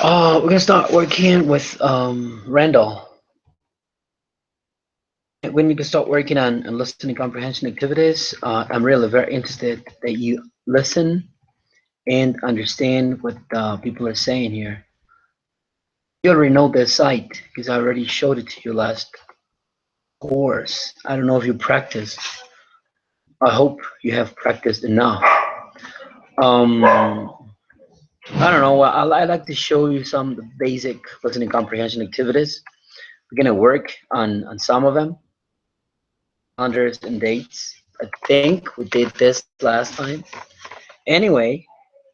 We're gonna start working with Randall. When we can start working on listening comprehension activities, I'm really very interested that you listen and understand what people are saying here. You already know the site because I already showed it to you last course. I don't know if you practiced. I hope you have practiced enough. I don't know. I like to show you some basic listening comprehension activities. We're gonna work on some of them, calendars and dates. I think we did this last time. Anyway,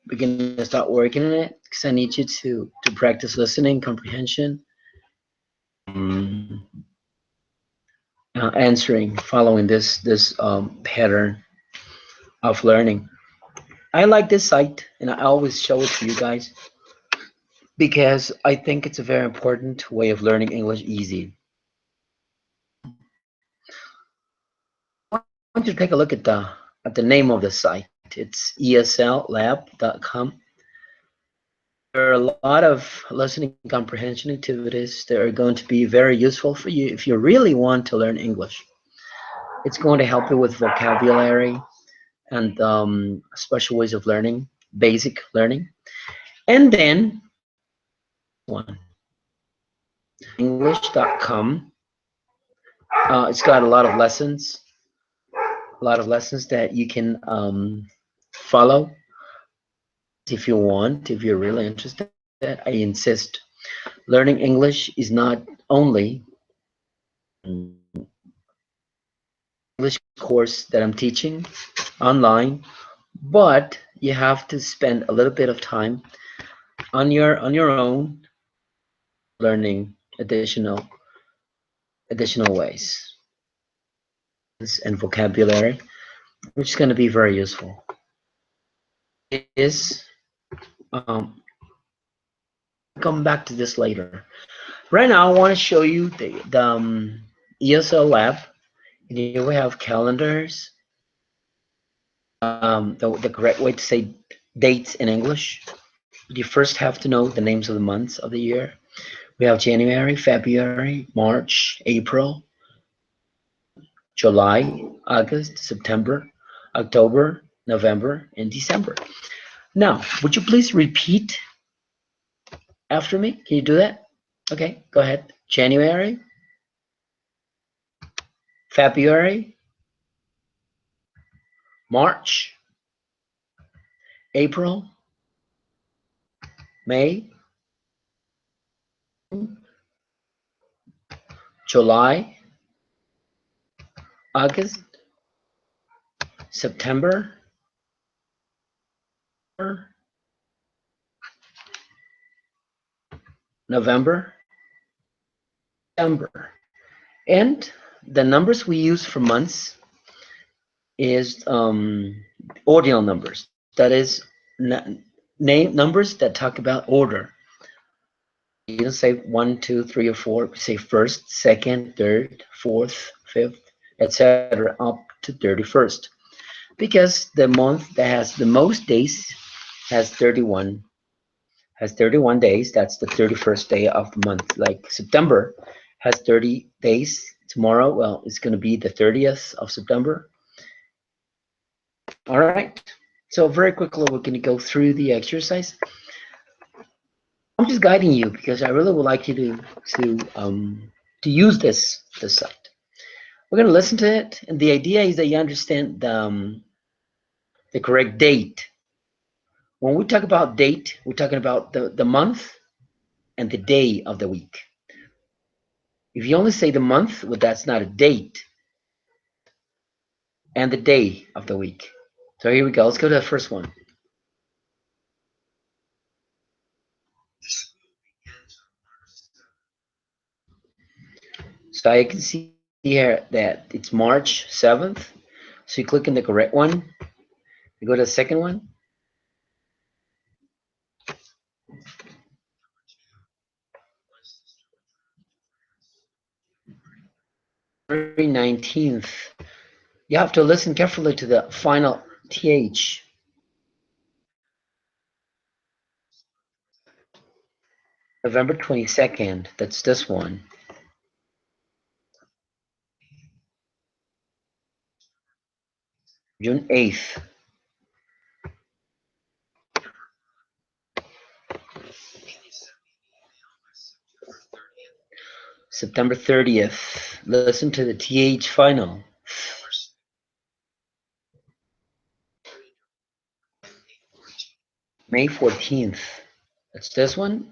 we're gonna start working on it because I need you to practice listening comprehension, um, answering, following this pattern of learning. I like this site, and I always show it to you guys because I think it's a very important way of learning English easy. I want you to take a look at the name of the site. It's eslab.com. There are a lot of listening comprehension activities that are going to be very useful for you if you really want to learn English. It's going to help you with vocabulary and special ways of learning, basic learning. And then one, English.com. It's got a lot of lessons that you can follow if you want, if you're really interested. I insist. Learning English is not only English course that I'm teaching online, but you have to spend a little bit of time on your own learning additional ways and vocabulary, which is going to be very useful. It is come back to this later. Right now, I want to show you the ESL lab. And here we have calendars. The correct way to say dates in English. You first have to know the names of the months of the year. We have January, February, March, April, July, August, September, October, November, and December. Now, would you please repeat after me? Can you do that? Okay, go ahead. January, February, March, April, May, July, August, September, November, December. And the numbers we use for months is ordinal numbers. That is name numbers that talk about order. You don't say 1, 2, 3, or 4. You say first, second, third, fourth, fifth, etc., up to 31st. Because the month that has the most days has 31 days. That's the 31st day of the month. Like September has 30 days. Tomorrow, well, it's going to be the 30th of September. All right. So very quickly, we're going to go through the exercise. I'm just guiding you because I really would like you to use this site. We're going to listen to it, and the idea is that you understand the correct date. When we talk about date, we're talking about the month and the day of the week. If you only say the month, well, that's not a date. And the day of the week. So here we go. Let's go to the first one. So I can see here that it's March 7th. So you click on the correct one. You go to the second one. February 19th. You have to listen carefully to the final TH. November 22nd, that's this one. June 8th. September 30th. Listen to the TH final. May 14th. That's this one.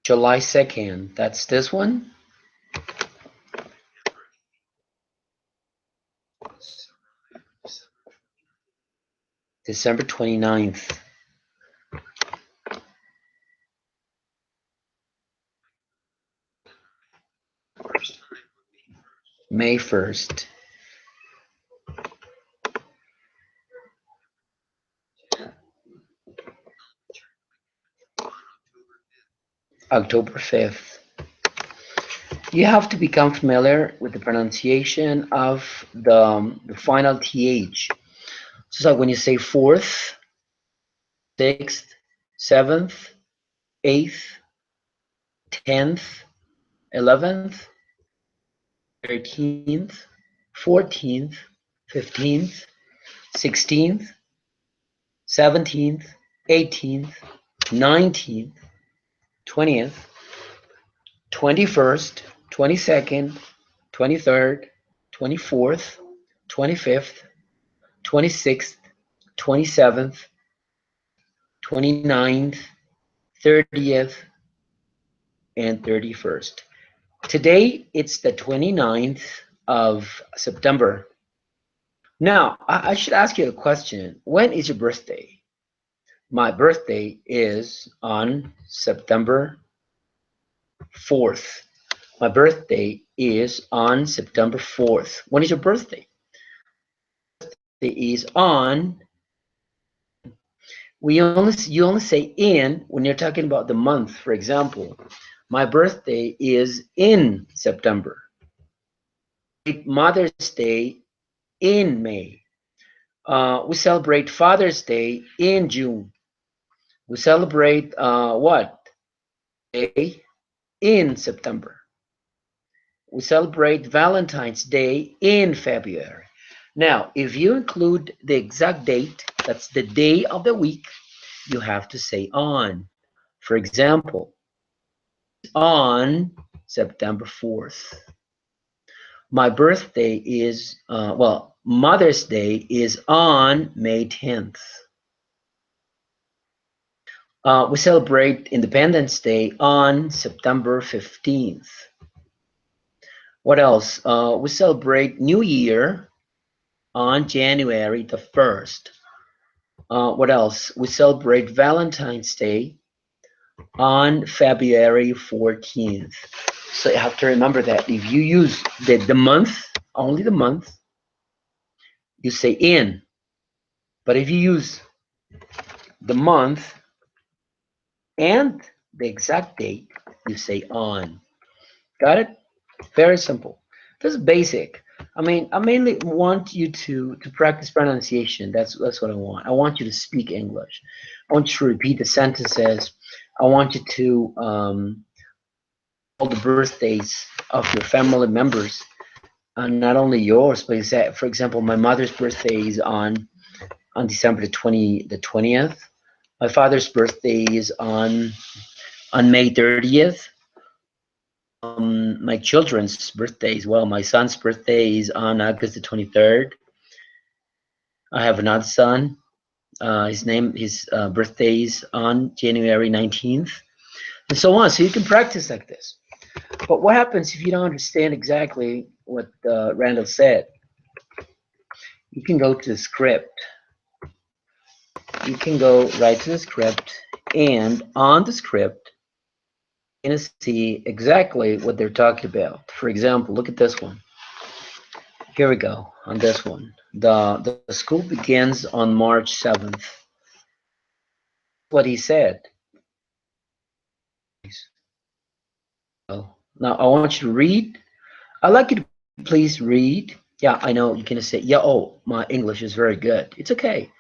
July 2nd. That's this one. December 29th. May 1st. October 5th. You have to become familiar with the pronunciation of the final TH. So like when you say 4th, 6th, 7th, 8th, 10th, 11th, 13th, 14th, 15th, 16th, 17th, 18th, 19th, 20th, 21st, 22nd, 23rd, 24th, 25th, 26th, 27th, 29th, 30th, and 31st. Today, it's the 29th of September. Now, I should ask you a question. When is your birthday? My birthday is on September 4th. My birthday is on September 4th. When is your birthday? It is on, you only say in when you're talking about the month. For example, my birthday is in September. Mother's Day in May. We celebrate Father's Day in June. We celebrate what? Day in September. We celebrate Valentine's Day in February. Now, if you include the exact date, that's the day of the week, you have to say on. For example, on September 4th. My birthday is, Mother's Day is on May 10th. We celebrate Independence Day on September 15th. What else? We celebrate New Year on January the 1st. What else? We celebrate Valentine's Day on February 14th. So you have to remember that if you use the month, only the month, you say in. But if you use the month and the exact date, you say on. Got it? Very simple. This is basic. I mean, I mainly want you to practice pronunciation. That's what I want. I want you to speak English. I want you to repeat the sentences. I want you to all the birthdays of your family members, and not only yours, but for example, my mother's birthday is on December the 20th. My father's birthday is on May 30th. My children's birthdays, well, my son's birthday is on August the 23rd. I have another son. His birthday is on January 19th, and so on. So you can practice like this. But what happens if you don't understand exactly what Randall said? You can go to the script. You can go right to the script, and on the script, you're going to see exactly what they're talking about. For example, look at this one. Here we go on this one. The school begins on March 7th. What he said. Now I want you to read. I'd like you to please read. Yeah, I know you're gonna say, yeah, oh, my English is very good. It's okay.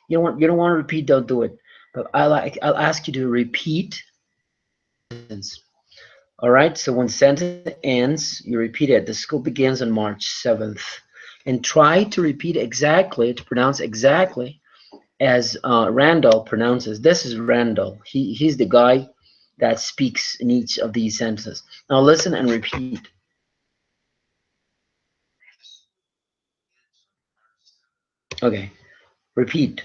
You don't want to repeat, don't do it. But I'll ask you to repeat sentence. All right, so when sentence ends, you repeat it. The school begins on March 7th. And try to repeat exactly, to pronounce exactly as Randall pronounces. This is Randall. He's the guy that speaks in each of these sentences. Now listen and repeat. Okay, repeat.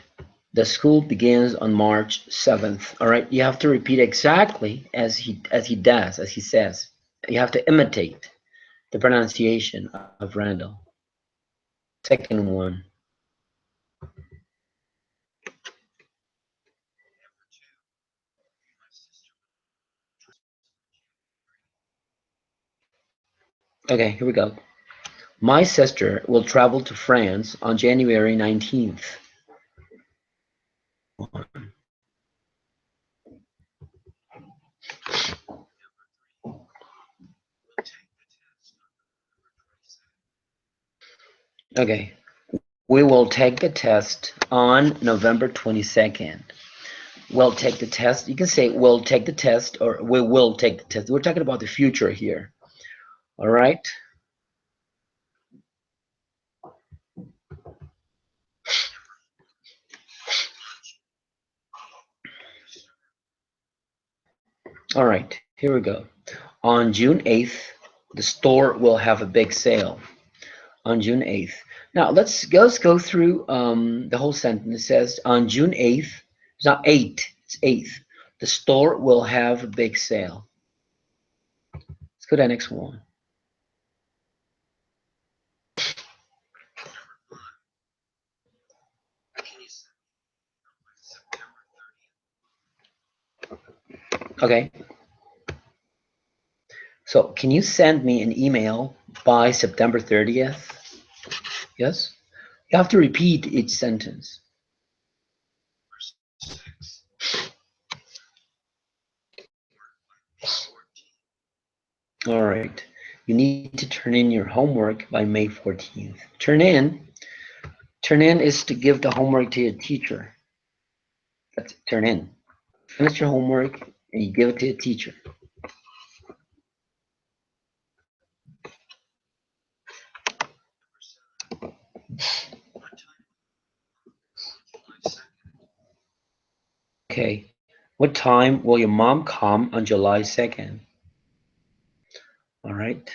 The school begins on March 7th. All right, you have to repeat exactly as he does, as he says. You have to imitate the pronunciation of Randall. Second one. Okay, here we go. My sister will travel to France on January 19th. Okay, we will take the test on November 22nd. We'll take the test. You can say we'll take the test or we will take the test. We're talking about the future here. All right. All right, here we go. On June 8th, the store will have a big sale. On June 8th. Now let's go through the whole sentence. It says on June 8th, it's not 8, it's 8th. The store will have a big sale. Let's go to the next one. Okay. So can you send me an email by September 30th? Yes? You have to repeat each sentence. All right. You need to turn in your homework by May 14th. Turn in is to give the homework to your teacher. That's turn in. Finish your homework and you give it to your teacher. Okay. What time will your mom come on July 2nd? All right.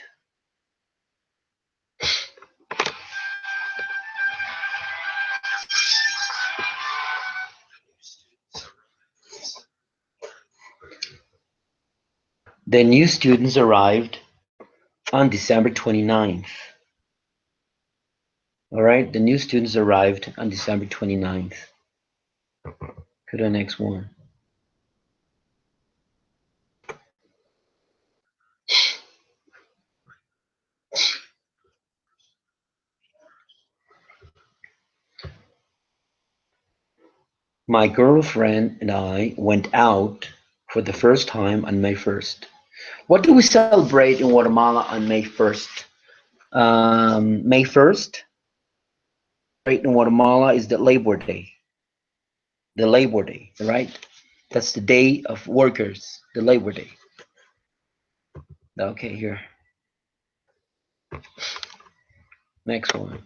The new students arrived on December 29th. All right. The new students arrived on December 29th. Go to the next one. My girlfriend and I went out for the first time on May 1st. What do we celebrate in Guatemala on May 1st? May 1st, right, in Guatemala is the Labor Day. The Labor Day, right? That's the day of workers, the Labor Day. Okay, here. Next one.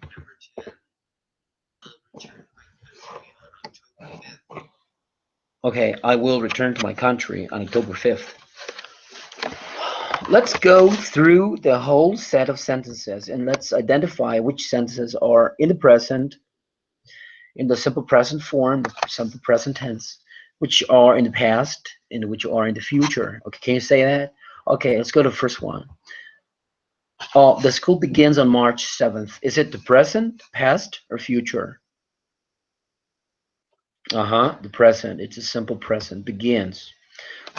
Okay, I will return to my country on October 5th. Let's go through the whole set of sentences and let's identify which sentences are in the present, in the simple present form, the simple present tense, which are in the past, and which are in the future. Okay, can you say that? Okay, let's go to the first one. The school begins on March 7th. Is it the present, past, or future? The present. It's a simple present. Begins.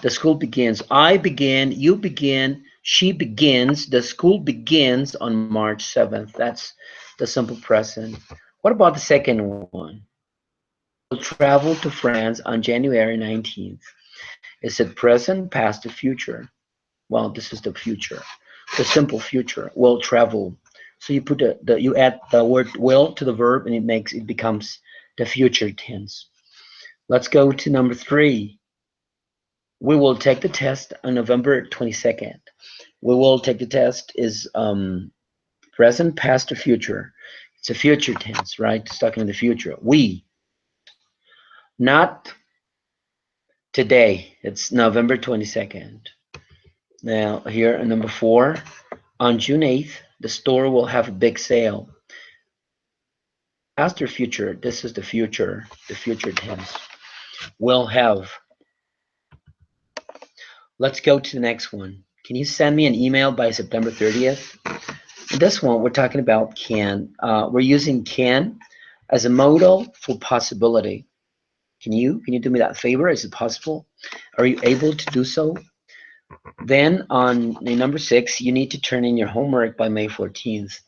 The school begins. I begin, you begin, she begins. The school begins on March 7th. That's the simple present. What about the second one? We'll travel to France on January 19th. Is it present, past, or future? Well, this is the future. The simple future. Will travel. So you put you add the word will to the verb and it becomes the future tense. Let's go to number 3. We will take the test on November 22nd. We will take the test is present, past, or future. It's a future tense, right? It's talking in the future. We, not today. It's November 22nd. Now, here at number 4, on June 8th, the store will have a big sale. Past or future, this is the future tense. Will have. Let's go to the next one. Can you send me an email by September 30th? This one, we're talking about can. We're using can as a modal for possibility. Can you do me that favor? Is it possible? Are you able to do so? Then on number 6, you need to turn in your homework by May 14th.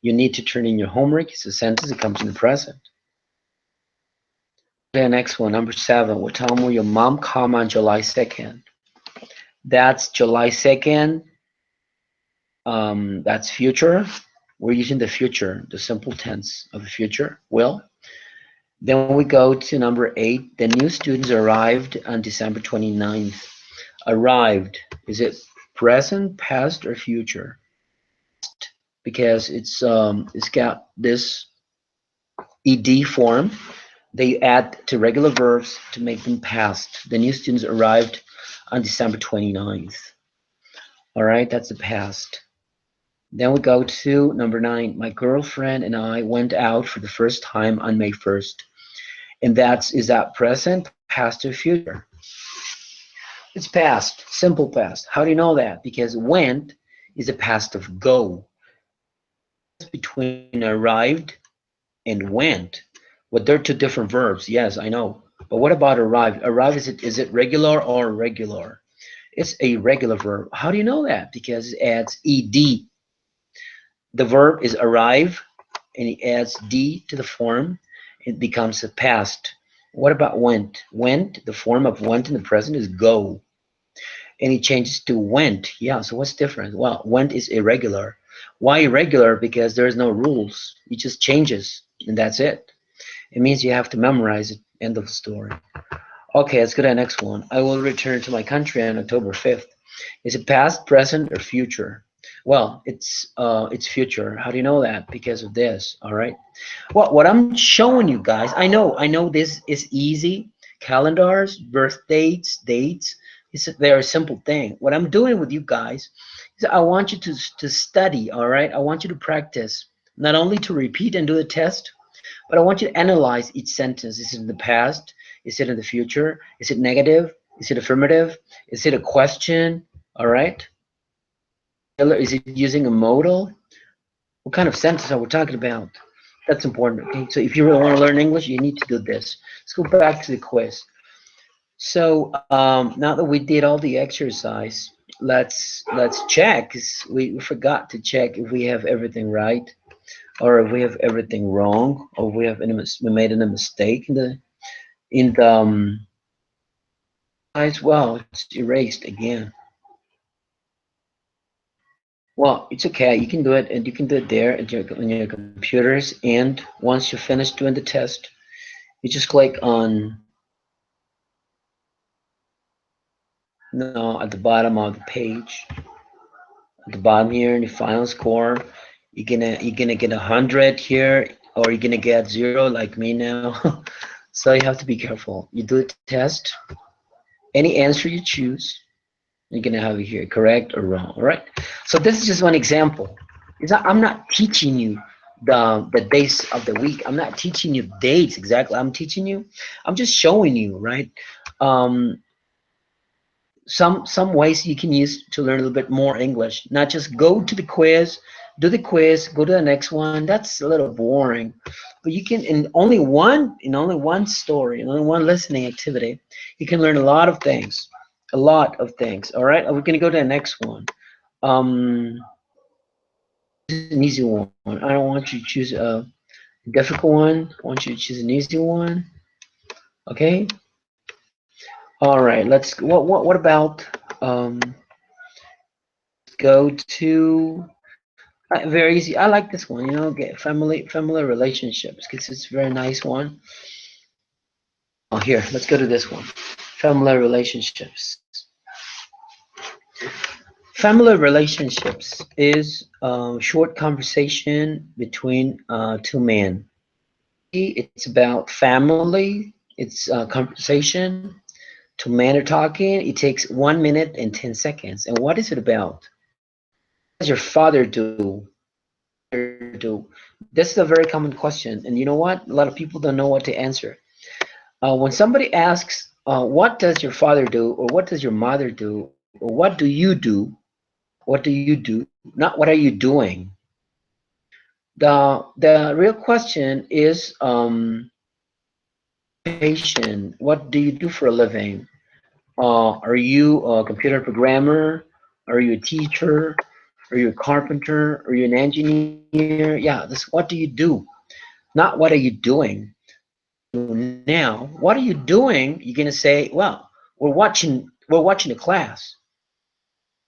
You need to turn in your homework. It's a sentence that comes in the present. The next one, number 7, will tell me your mom come on July 2nd. That's July 2nd. That's future. We're using the future, the simple tense of the future, will. Then we go to number 8. The new students arrived on December 29th. Arrived. Is it present, past, or future? Because it's got this ed form. They add to regular verbs to make them past. The new students arrived on December 29th. All right, that's the past. Then we go to number 9. My girlfriend and I went out for the first time on May 1st. And is that present, past, or future? It's past, simple past. How do you know that? Because went is a past of go. Between arrived and went. Well, they're 2 different verbs. Yes, I know. But what about arrived? Arrived, is it regular or irregular? It's a regular verb. How do you know that? Because it adds ed. The verb is arrive, and it adds d to the form. It becomes a past. What about went? Went, the form of went in the present is go. And it changes to went. Yeah, so what's different? Well, went is irregular. Why irregular? Because there's no rules. It just changes, and that's it. It means you have to memorize it. End of the story. Okay, let's go to the next one. I will return to my country on October 5th. Is it past, present, or future? Well, it's future. How do you know that? Because of this. All right. Well, what I'm showing you guys, I know this is easy. Calendars, birth dates, dates. It's a very simple thing. What I'm doing with you guys is I want you to study. All right. I want you to practice, not only to repeat and do the test, but I want you to analyze each sentence. Is it in the past? Is it in the future? Is it negative? Is it affirmative? Is it a question? All right. Is it using a modal? What kind of sentence are we talking about? That's important. Okay. So if you really want to learn English, you need to do this. Let's go back to the quiz. So now that we did all the exercise, let's check. We forgot to check if we have everything right, or if we have everything wrong, or if we made a mistake in the as well. It's erased again. Well, it's okay. You can do it, and you can do it there on your computers. And once you finish doing the test, you just click on at the bottom of the page. At the bottom here in the final score, you're gonna get 100 here, or you're gonna get 0 like me now. So you have to be careful. You do the test. Any answer you choose, you're gonna have it here, correct or wrong. All right. So this is just one example. I'm not teaching you the days of the week. I'm not teaching you dates exactly. I'm just showing you, right? Some ways you can use to learn a little bit more English. Not just go to the quiz, do the quiz, go to the next one. That's a little boring. But you can in only one story, in only one listening activity, you can learn a lot of things. A lot of things. All right. We're gonna go to the next one. This is an easy one. I don't want you to choose a difficult one. I want you to choose an easy one. Okay. All right. What about go to Very easy. I like this one. You know, get family relationships because it's a very nice one. Oh, here, let's go to this one. Family relationships. Family relationships is a short conversation between two men. It's about family. It's a conversation. Two men are talking. It takes 1 minute and 10 seconds. And what is it about? What does your father do? Do? This is a very common question. And you know what? A lot of people don't know what to answer. When somebody asks, what does your father do? Or what does your mother do? Or what do you do? What do you do? Not what are you doing? The real question is patient. What do you do for a living? Are you a computer programmer? Are you a teacher? Are you a carpenter? Are you an engineer? Yeah, this what do you do? Not what are you doing? Now, what are you doing? You're gonna say, well, we're watching a class,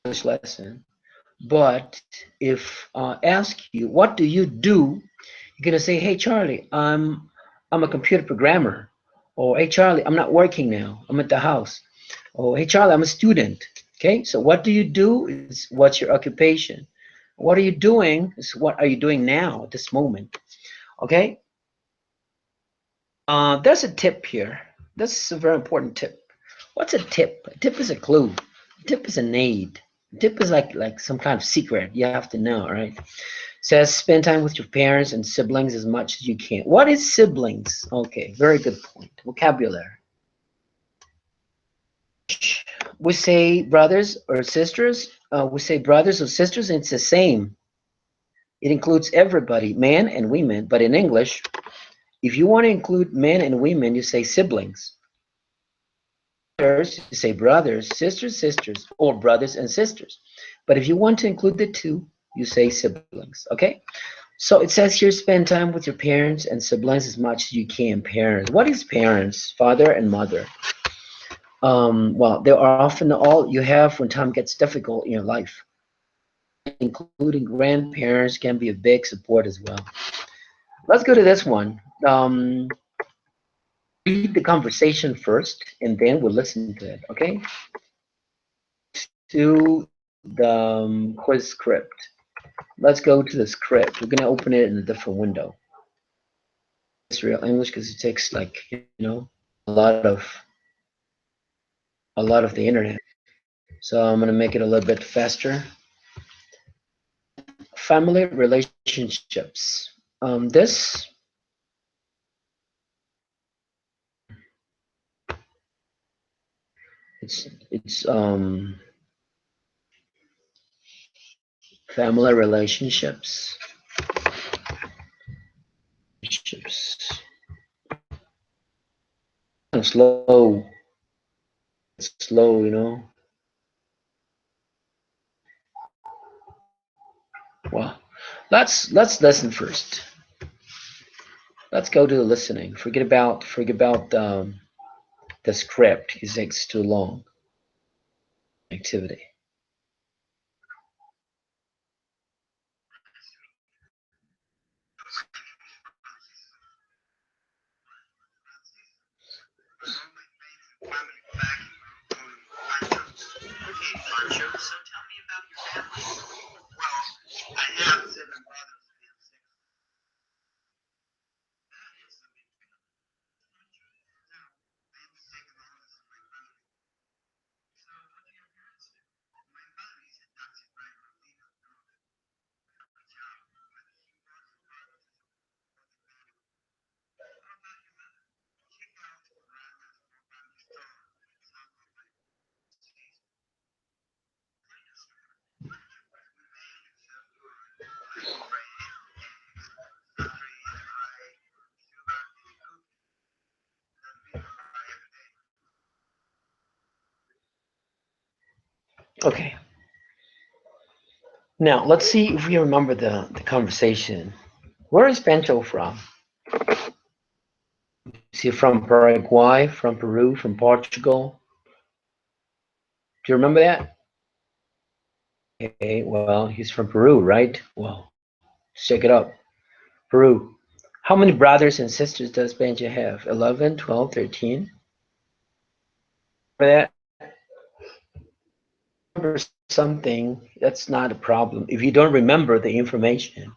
English lesson. But if ask you, what do you do? You're gonna say, hey Charlie, I'm a computer programmer. Or hey Charlie, I'm not working now. I'm at the house. Oh, hey Charlie, I'm a student. Okay, so what do you do is what's your occupation. What are you doing is what are you doing now at this moment. Okay, there's a tip here. This is a very important tip. What's a tip? A tip is a clue. A tip is an aid. A tip is like some kind of secret you have to know, right? Says spend time with your parents and siblings as much as you can. What is siblings? Okay, very good point. Vocabulary. We say brothers or sisters. We say brothers or sisters, and it's the same. It includes everybody, men and women. But in English, if you want to include men and women, you say siblings. Brothers, you say brothers, sisters, sisters, or brothers and sisters. But if you want to include the two, you say siblings. Okay? So it says here, spend time with your parents and siblings as much as you can. Parents. What is parents? Father and mother. Well, they are often all you have when time gets difficult in your life. Including grandparents can be a big support as well. Let's go to this one. Read the conversation first, and then we'll listen to it. Okay? To the quiz script. Let's go to the script. We're gonna open it in a different window. It's real English because it takes like a lot of the internet. So I'm gonna make it a little bit faster. Family relationships. This it's family relationships. Relationships. Kind of slow. It's slow. Well, let's listen first. Let's go to the listening. Forget about the script because it takes too long. Activity. Okay. Now let's see if we remember the conversation. Where is Pancho from? Is he from Paraguay, from Peru, from Portugal? Do you remember that? Okay, well, he's from Peru, right? Well, Check it out. Peru. How many brothers and sisters does Benja have? 11, 12, 13? For that, remember something, that's not a problem. If you don't remember the information,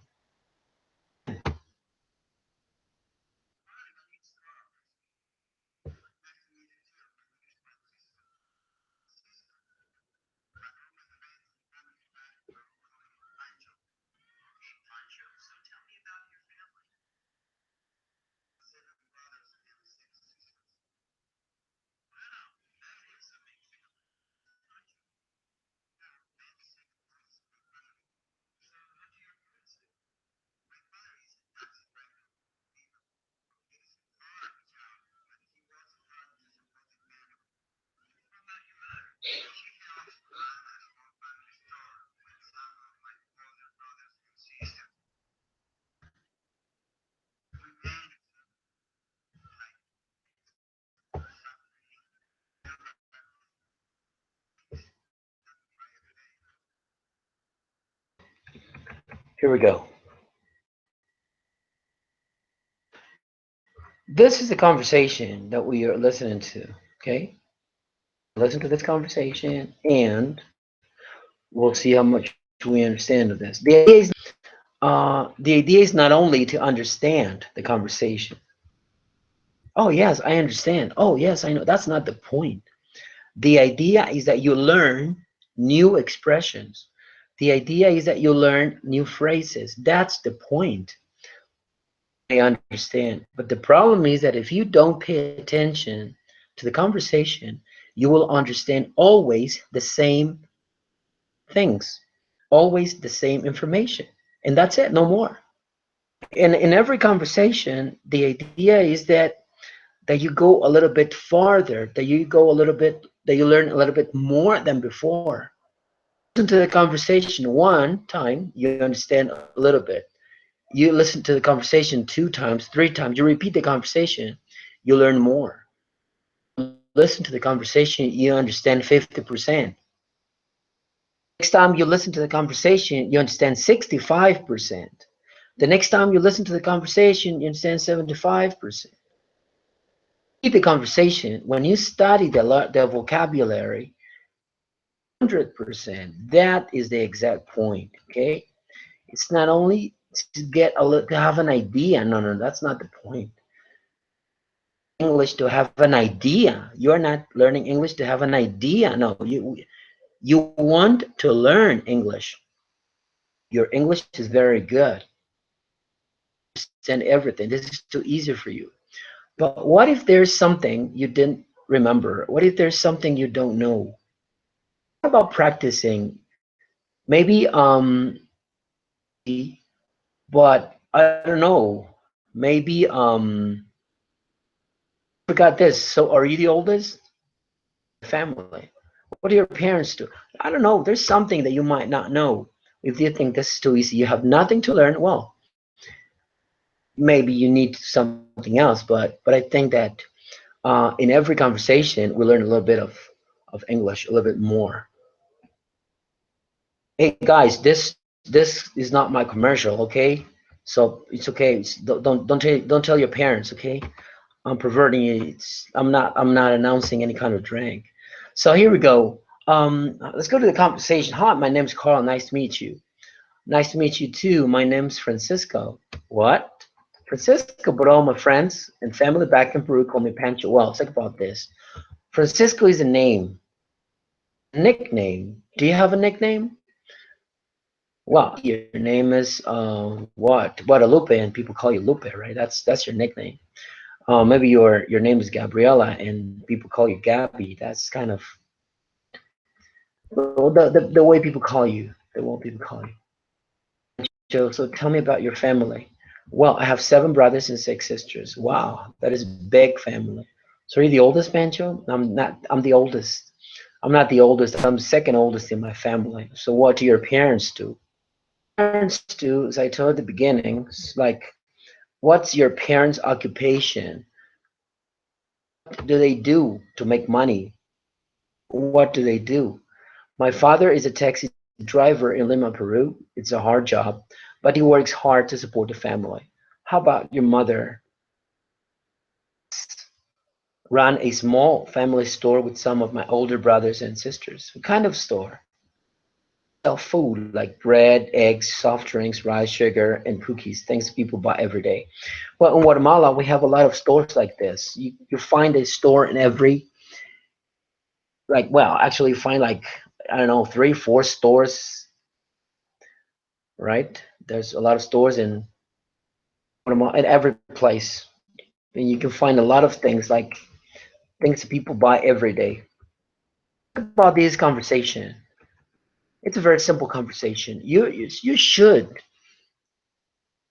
here we go. This is the conversation that we are listening to, okay? Listen to this conversation and we'll see how much we understand of this. The idea is not only to understand the conversation. Oh, yes, I understand. Oh, yes, I know. That's not the point. The idea is that you learn new expressions. The idea is that you learn new phrases. That's the point. I understand. But the problem is that if you don't pay attention to the conversation, you will understand always the same things, always the same information. And that's it, no more. In every conversation, the idea is that you go a little bit farther, that you go a little bit, that you learn a little bit more than before. Listen to the conversation one time, you understand a little bit. You listen to the conversation two times, three times, you repeat the conversation, you learn more. Listen to the conversation, you understand 50%. Next time you listen to the conversation, you understand 65%. The next time you listen to the conversation, you understand 75%. The conversation, when you study the vocabulary, 100%, that is the exact point, okay? It's not only to get to have an idea. No, no, that's not the point. English to have an idea. You're not learning English to have an idea. No, you want to learn English. Your English is very good. Understand everything. This is too easy for you. But what if there's something you didn't remember? What if there's something you don't know? What about practicing? Maybe but I don't know. Maybe forgot this. So are you the oldest? Family. What do your parents do? I don't know. There's something that you might not know. If you think this is too easy, you have nothing to learn. Well, maybe you need something else. But I think that in every conversation we learn a little bit of English, a little bit more. Hey guys, this is not my commercial, okay? So it's okay. Don't tell your parents, okay? I'm perverting it. I'm not announcing any kind of drink. So here we go. Let's go to the conversation. Hi, my name's Carl. Nice to meet you. Nice to meet you too. My name's Francisco. What? Francisco, but all my friends and family back in Peru call me Pancho. Well, think about this. Francisco is a name, nickname. Do you have a nickname? Well, your name is what? Guadalupe, and people call you Lupe, right? That's your nickname. Maybe your name is Gabriela, and people call you Gabby. That's kind of the way people call you. The way people call you. So tell me about your family. Well, I have 7 brothers and 6 sisters. Wow, that is a big family. So are you the oldest, Pancho? I'm not. I'm the oldest. I'm not the oldest. I'm second oldest in my family. So what do your parents do? Parents do, as I told at the beginning, like, what's your parents' occupation? What do they do to make money? What do they do? My father is a taxi driver in Lima, Peru. It's a hard job, but he works hard to support the family. How about your mother? Run a small family store with some of my older brothers and sisters. What kind of store? Sell food like bread, eggs, soft drinks, rice, sugar, and cookies, things people buy every day. Well, in Guatemala, we have a lot of stores like this. You find a store in every, like, well, actually, you find like, I don't know, 3, 4 stores, right? There's a lot of stores in Guatemala, in every place. And you can find a lot of things like things that people buy every day. Think about this conversation. It's a very simple conversation. You should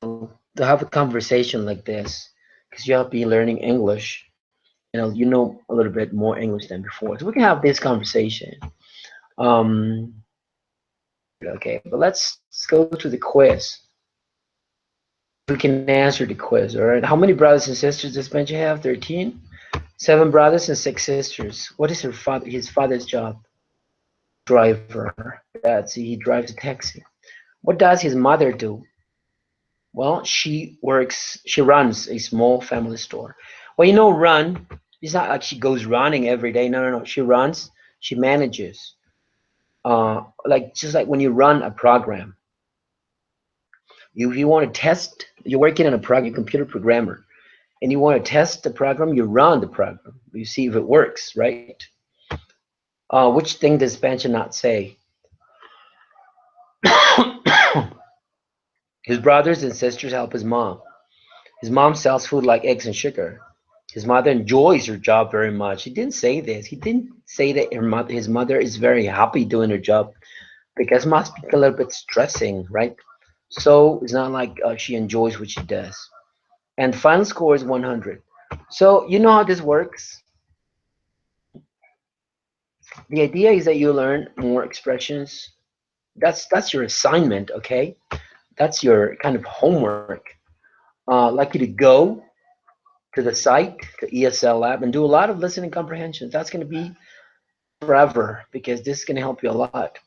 to have a conversation like this because you'll be learning English. You know a little bit more English than before, so we can have this conversation. Um, okay, but let's go to the quiz. We can answer the quiz. All right. How many brothers and sisters does Benji have? 13. 7 brothers and 6 sisters. What is his father's job? Driver. That's he drives a taxi. What does his mother do? Well, she runs a small family store. Well, run, it's not like she goes running every day. No, no, no. She runs, she manages. Like just like when you run a program. You want to test, you're working on a program, you're a computer programmer, and you want to test the program, you run the program. You see if it works, right? Which thing does Pancha not say? His brothers and sisters help his mom. His mom sells food like eggs and sugar. His mother enjoys her job very much. He didn't say this. He didn't say that his mother is very happy doing her job because it must be a little bit stressing, right? So it's not like she enjoys what she does. And the final score is 100. So you know how this works. The idea is that you learn more expressions. That's your assignment, okay? That's your kind of homework. I'd like you to go to the site, the ESL lab, and do a lot of listening comprehension. That's going to be forever because this is going to help you a lot.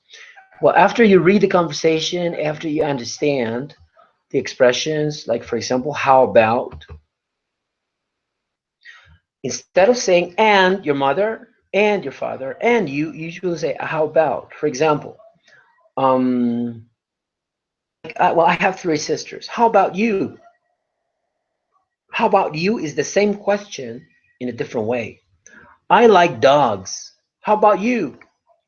Well, after you read the conversation, after you understand the expressions, like for example, how about, instead of saying and your mother and your father and you usually say how about. For example, well, I have 3 sisters. How about you? How about you is the same question in a different way. I like dogs. How about you?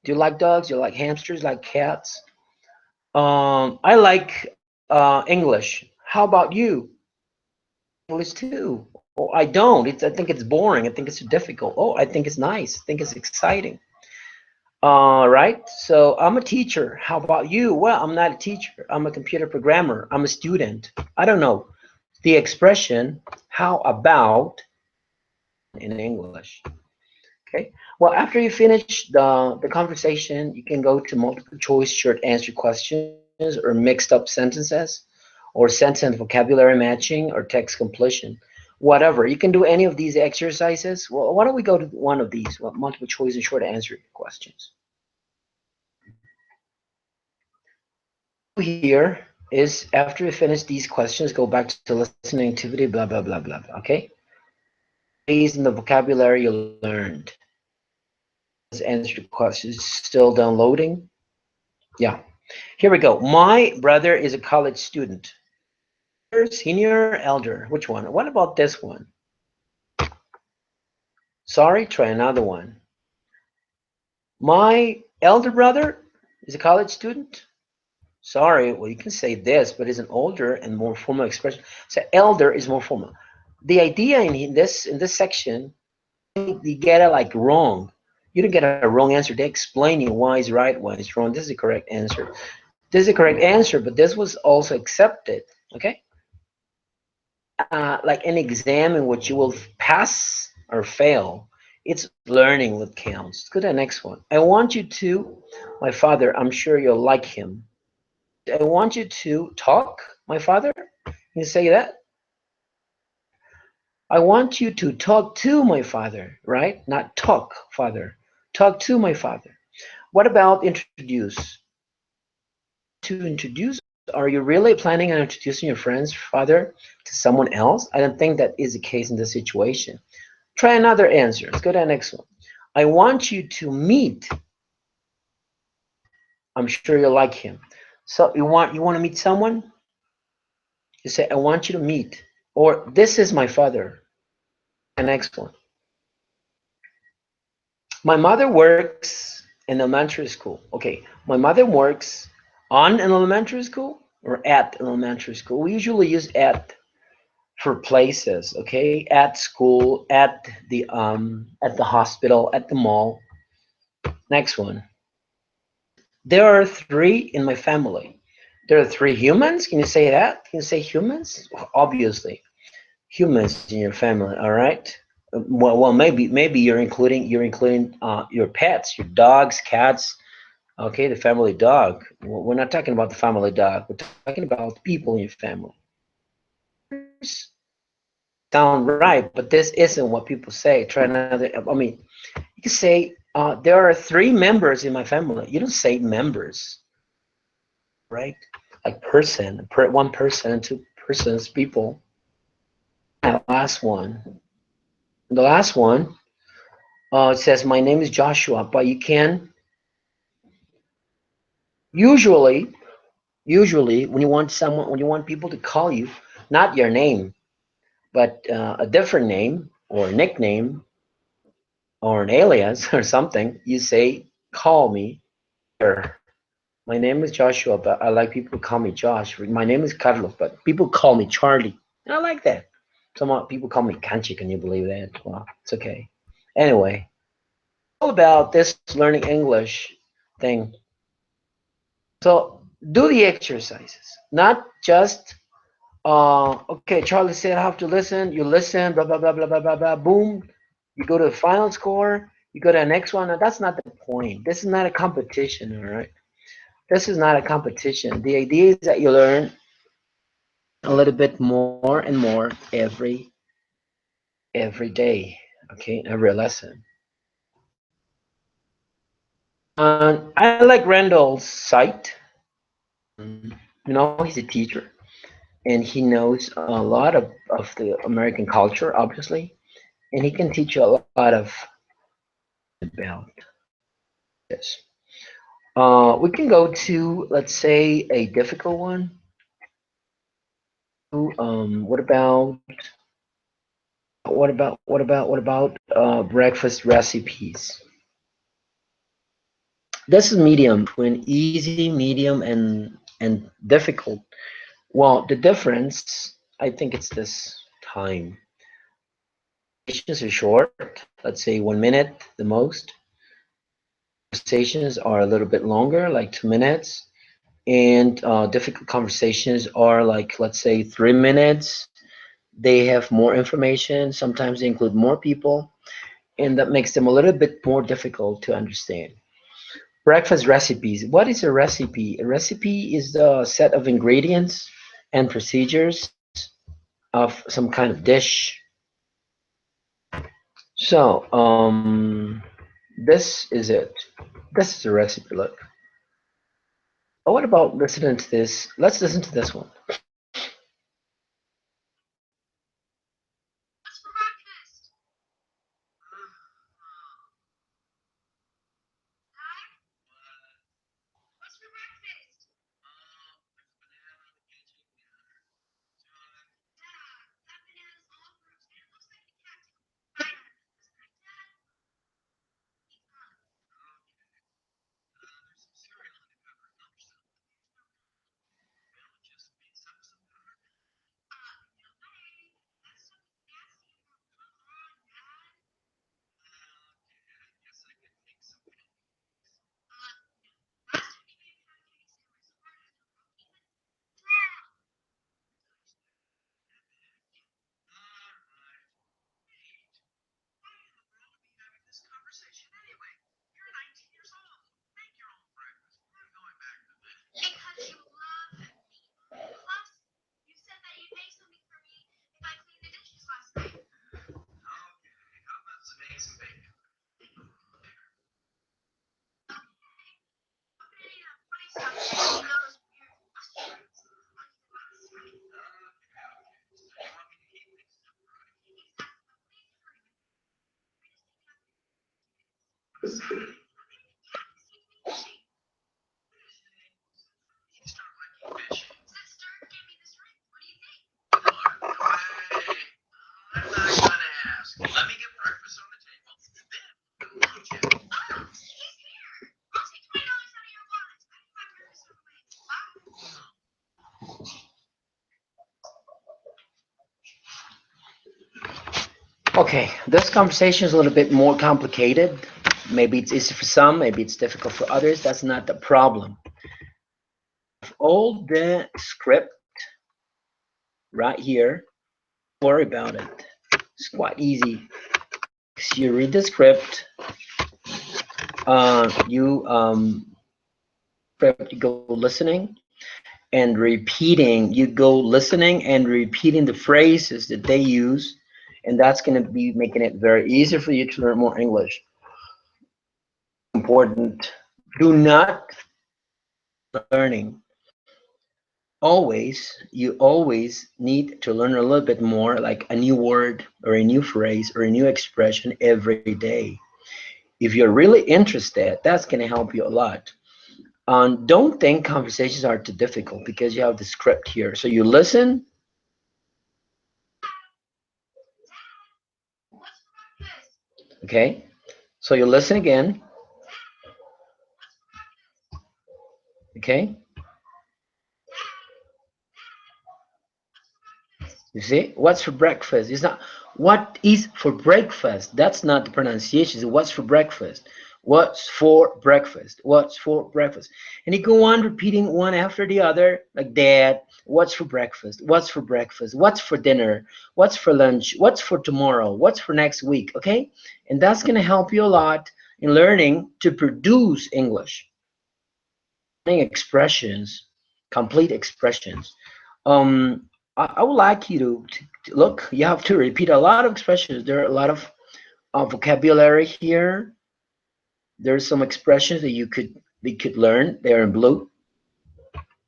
Do you like dogs? Do you like hamsters? Like cats? I like English. How about you? English too. Oh, I don't. I think it's boring. I think it's difficult. Oh, I think it's nice. I think it's exciting. Right? So I'm a teacher. How about you? Well, I'm not a teacher. I'm a computer programmer. I'm a student. I don't know. The expression, how about, in English. Okay. Well, after you finish the conversation, you can go to multiple choice short answer questions or mixed up sentences or sentence vocabulary matching or text completion. Whatever. You can do any of these exercises. Well, why don't we go to one of these, well, multiple choice and short answer questions. Here is after you finish these questions, go back to listening activity, blah, blah, blah, blah, blah. Okay? These in the vocabulary you learned. Let's answer the questions. Still downloading? Yeah. Here we go. My brother is a college student. Senior, elder. Which one? What about this one? Sorry, try another one. My elder brother is a college student. Sorry, well, you can say this, but it's an older and more formal expression. So elder is more formal. The idea in this section, you get it like wrong. You don't get a wrong answer. They explain you why it's right, why it's wrong. This is the correct answer. This is the correct answer, but this was also accepted. Okay. Like an exam in which you will pass or fail. It's learning what counts. Let's go to the next one. I want you to, my father, I'm sure you'll like him. I want you to talk, my father. Can you say that? I want you to talk to my father, right? Not talk, father. Talk to my father. What about introduce? To introduce Are you really planning on introducing your friend's father to someone else? I don't think that is the case in this situation. Try another answer. Let's go to the next one. I want you to meet. I'm sure you'll like him. So you want to meet someone? You say, I want you to meet. Or this is my father. The next one. My mother works in elementary school. Okay, my mother works on an elementary school or at an elementary school. We usually use at for places, okay? At school, at the hospital, at the mall. Next one. There are three in my family. There are three humans. Can you say that? Can you say humans? Obviously, humans in your family. All right. Well, maybe you're including your pets, your dogs, cats. Okay, the family dog. We're not talking about the family dog. We're talking about the people in your family. Sound right, but this isn't what people say. Try another. I mean, you can say there are three members in my family. You don't say members, right? Like person, one person, two persons, people. And last one. The last one, it says my name is Joshua, but you can usually, when you want people to call you, not your name, but a different name or a nickname or an alias or something, you say, call me. Sure. My name is Joshua, but I like people to call me Josh. My name is Carlos, but people call me Charlie. I like that. Some people call me Kanchi. Can you believe that? Well, it's okay. Anyway, all about this learning English thing. So do the exercises, not just okay. Charlie said I have to listen. You listen. Blah blah blah blah blah blah blah. Boom. You go to the final score. You go to the next one. Now, that's not the point. This is not a competition. All right. This is not a competition. The idea is that you learn a little bit more and more every day. Okay, every lesson. I like Randall's site. He's a teacher and he knows a lot of the American culture, obviously, and he can teach you a lot of about this. We can go to, let's say, a difficult one. What about breakfast recipes? This is medium between easy, medium, and difficult. Well, the difference, I think it's this time. Conversations are short, let's say 1 minute the most. Conversations are a little bit longer, like 2 minutes. And difficult conversations are like, let's say, 3 minutes. They have more information. Sometimes they include more people, and that makes them a little bit more difficult to understand. Breakfast recipes. What is a recipe? A recipe is the set of ingredients and procedures of some kind of dish. So, this is it. This is a recipe. Look. Oh, what about listening to this? Let's listen to this one. Okay, this conversation is a little bit more complicated. Maybe it's easy for some, maybe it's difficult for others. That's not the problem. All the script right here, don't worry about it. It's quite easy. So you read the script, you go listening and repeating. You go listening and repeating the phrases that they use, and that's going to be making it very easy for you to learn more English. Important. Do not learning. You always need to learn a little bit more, like a new word or a new phrase or a new expression every day. If you're really interested, that's going to help you a lot. Don't think conversations are too difficult because you have the script here. So you listen. Okay. So you listen again. Okay. You see, what's for breakfast? It's not what is for breakfast. That's not the pronunciation. It's what's for breakfast. What's for breakfast? What's for breakfast? And you go on repeating one after the other, like that. What's for breakfast? What's for breakfast? What's for dinner? What's for lunch? What's for tomorrow? What's for next week? Okay? And that's going to help you a lot in learning to produce English. Learning expressions, complete expressions. I would like you to look. You have to repeat a lot of expressions. There are a lot of vocabulary here. There's some expressions that you could learn. They're in blue.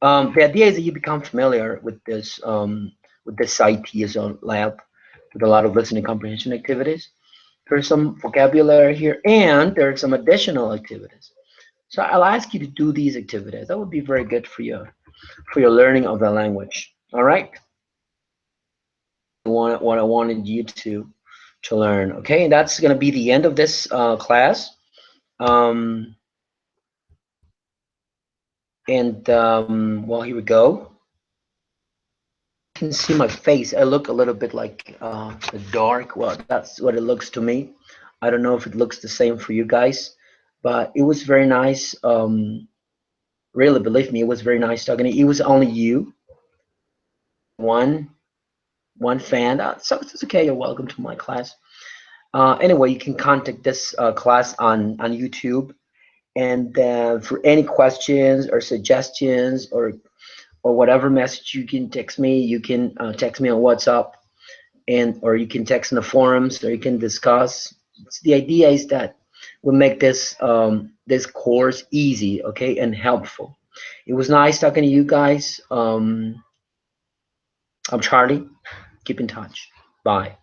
The idea is that you become familiar with this ITSO lab with a lot of listening comprehension activities. There's some vocabulary here, and there's some additional activities. So I'll ask you to do these activities. That would be very good for your learning of the language. All right. What I wanted you to learn. Okay, and that's going to be the end of this class. Well, here we go. You can see my face. I look a little bit like dark. Well, that's what it looks to me. I don't know if it looks the same for you guys, but it was very nice. Really, believe me, it was very nice talking to you. It was only you, one fan. So it's okay. You're welcome to my class. Anyway, you can contact this class on YouTube, and for any questions or suggestions or whatever message, you can text me. You can text me on WhatsApp, or you can text in the forums, or you can discuss. The idea is that we make this this course easy, okay, and helpful. It was nice talking to you guys. I'm Charlie. Keep in touch. Bye.